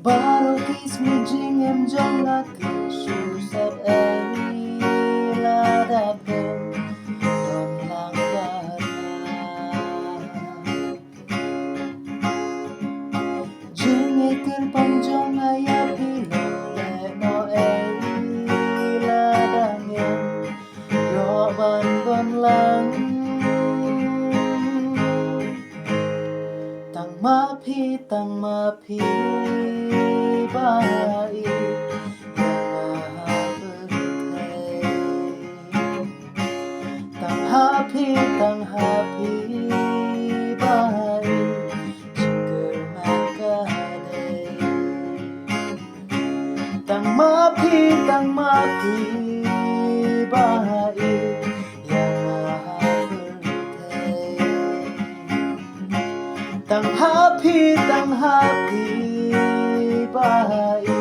Baru kismi jing em jong la ke susat ai la da pem don lang jing e ker pam jong aya pilong le no ai la dang em yo ban don lang tang ma phi bai tang happy bai jingle makade tang ma phi bai tang happy bai